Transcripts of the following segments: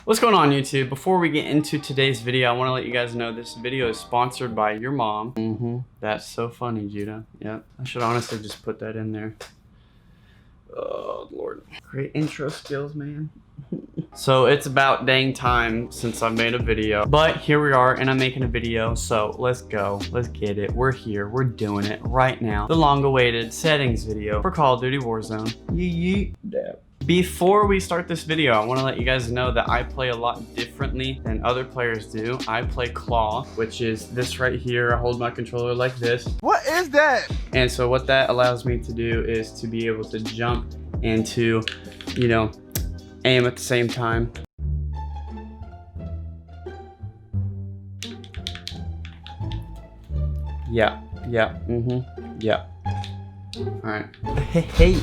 What's going on, YouTube? Before we get into today's video, I want to let you guys know this video is sponsored by your mom. That's so funny, Judah. Yep. I should honestly just put that in there. Oh, Lord. Great intro skills, man. So it's about dang time since I've made a video, but here we are and I'm making a video, so let's go. Let's get it. We're here. We're doing it right now. The long-awaited settings video for Call of Duty Warzone. Yeet. Before we start this video, I want to let you guys know that I play a lot differently than other players do. I play Claw, which is this right here. I hold my controller like this. What is that? And so what that allows me to do is to be able to jump and to, you know, aim at the same time. Yeah. Alright. Hey.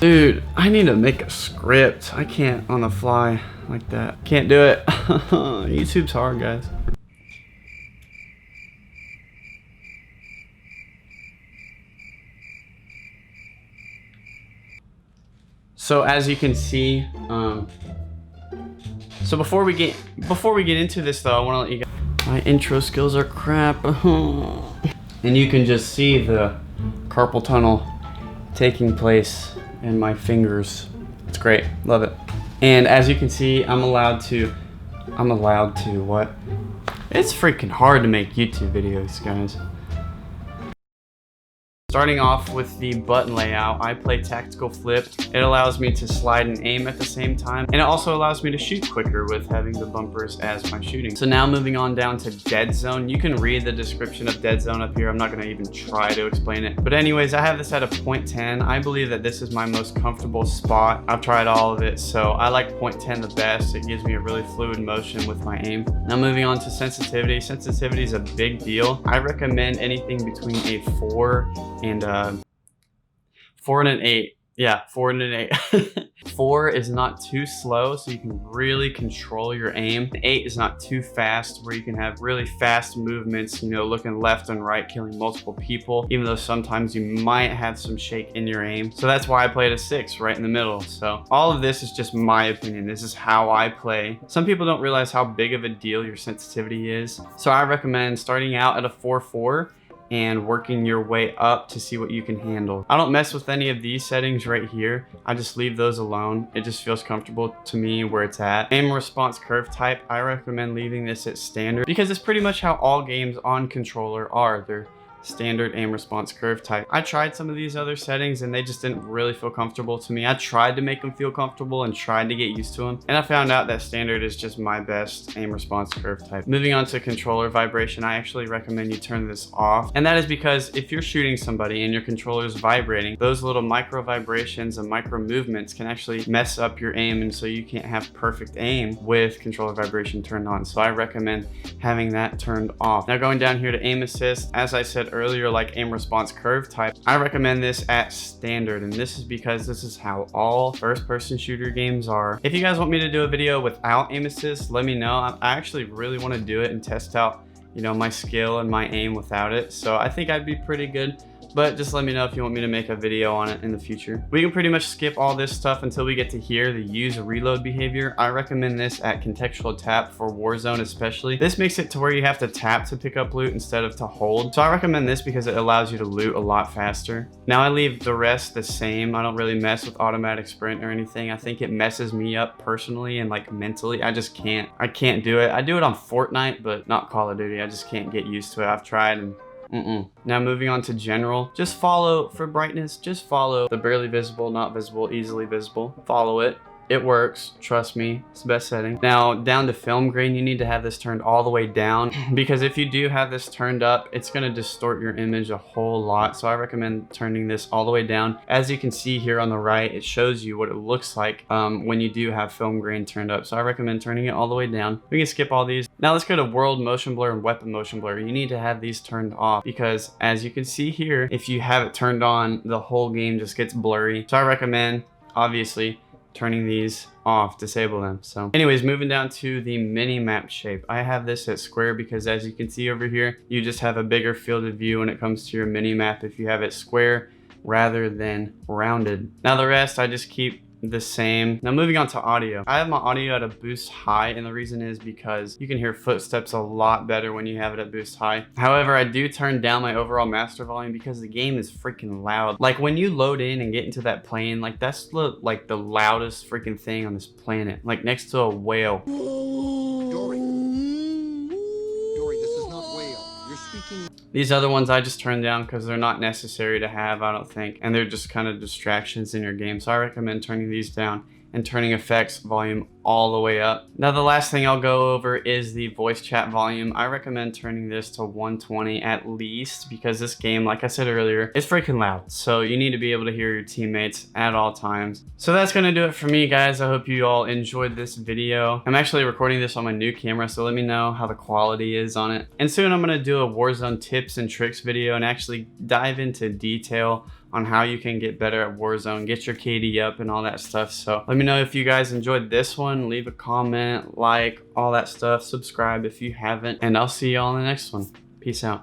Dude, I need to make a script. I can't on the fly like that. Can't do it. YouTube's hard, guys. So as you can see, so before we get into this though, I want to let you guys, my intro skills are crap. And you can just see the carpal tunnel taking place in my fingers. It's great, love it. And as you can see, I'm allowed to what? It's freaking hard to make YouTube videos, guys. Starting off with the button layout, I play tactical flip. It allows me to slide and aim at the same time, and it also allows me to shoot quicker with having the bumpers as my shooting. So now moving on down to dead zone. You can read the description of dead zone up here. I'm not gonna even try to explain it. But anyways, I have this at a 0.10. I believe that this is my most comfortable spot. I've tried all of it, so I like 0.10 the best. It gives me a really fluid motion with my aim. Now moving on to sensitivity. Sensitivity is a big deal. I recommend anything between a 4 and 4 and an 8. Yeah, 4 and an 8. 4 is not too slow, so you can really control your aim. 8 is not too fast, where you can have really fast movements, you know, looking left and right, killing multiple people, even though sometimes you might have some shake in your aim. So that's why I played a 6 right in the middle. So all of this is just my opinion. This is how I play. Some people don't realize how big of a deal your sensitivity is. So I recommend starting out at a 4.4 and working your way up to see what you can handle. I don't mess with any of these settings right here. I just leave those alone. It just feels comfortable to me where it's at. Aim response curve type, I recommend leaving this at standard because it's pretty much how all games on controller are. They're standard aim response curve type. I tried some of these other settings and they just didn't really feel comfortable to me. I tried to make them feel comfortable and tried to get used to them, and I found out that standard is just my best aim response curve type. Moving on to controller vibration, I actually recommend you turn this off, and that is because if you're shooting somebody and your controller is vibrating, those little micro vibrations and micro movements can actually mess up your aim, and so you can't have perfect aim with controller vibration turned on. So I recommend having that turned off. Now going down here to aim assist, as I said earlier, like aim response curve type, I recommend this at standard, and this is because this is how all first-person shooter games are. If you guys want me to do a video without aim assist, let me know. I actually really want to do it and test out, you know, my skill and my aim without it. So I think I'd be pretty good. But just let me know if you want me to make a video on it in the future. We can pretty much skip all this stuff until we get to here, the use reload behavior. I recommend this at contextual tap for Warzone especially. This makes it to where you have to tap to pick up loot instead of to hold. So I recommend this because it allows you to loot a lot faster. Now I leave the rest the same. I don't really mess with automatic sprint or anything. I think it messes me up personally and like mentally. I can't do it. I do it on Fortnite, but not Call of Duty. I just can't get used to it. I've tried and Now moving on to general, just follow for brightness, just follow the barely visible, not visible, easily visible. Follow it. It works, trust me, it's the best setting. Now down to film grain, you need to have this turned all the way down because if you do have this turned up, it's gonna distort your image a whole lot. So I recommend turning this all the way down. As you can see here on the right, it shows you what it looks like when you do have film grain turned up. So I recommend turning it all the way down. We can skip all these. Now let's go to world motion blur and weapon motion blur. You need to have these turned off because as you can see here, if you have it turned on, the whole game just gets blurry. So I recommend, obviously, turning these off, disable them. So anyways, moving down to the mini map shape, I have this at square because as you can see over here, you just have a bigger field of view when it comes to your mini map if you have it square rather than rounded. Now the rest I just keep the same. Now moving on to audio. I have my audio at a boost high, and the reason is because you can hear footsteps a lot better when you have it at boost high. However, I do turn down my overall master volume because the game is freaking loud. Like when you load in and get into that plane, like that's the loudest freaking thing on this planet, like next to a whale. These other ones I just turned down because they're not necessary to have, I don't think, and they're just kind of distractions in your game. So I recommend turning these down and turning effects volume all the way up. Now the last thing I'll go over is the voice chat volume. I recommend turning this to 120 at least, because this game, like I said earlier, is freaking loud. So you need to be able to hear your teammates at all times. So that's gonna do it for me, guys. I hope you all enjoyed this video. I'm actually recording this on my new camera, so let me know how the quality is on it. And soon I'm gonna do a Warzone tips and tricks video and actually dive into detail on how you can get better at Warzone, get your KD up and all that stuff. So let me know if you guys enjoyed this one. Leave a comment, like, all that stuff. Subscribe if you haven't, and I'll see you all in the next one. Peace out.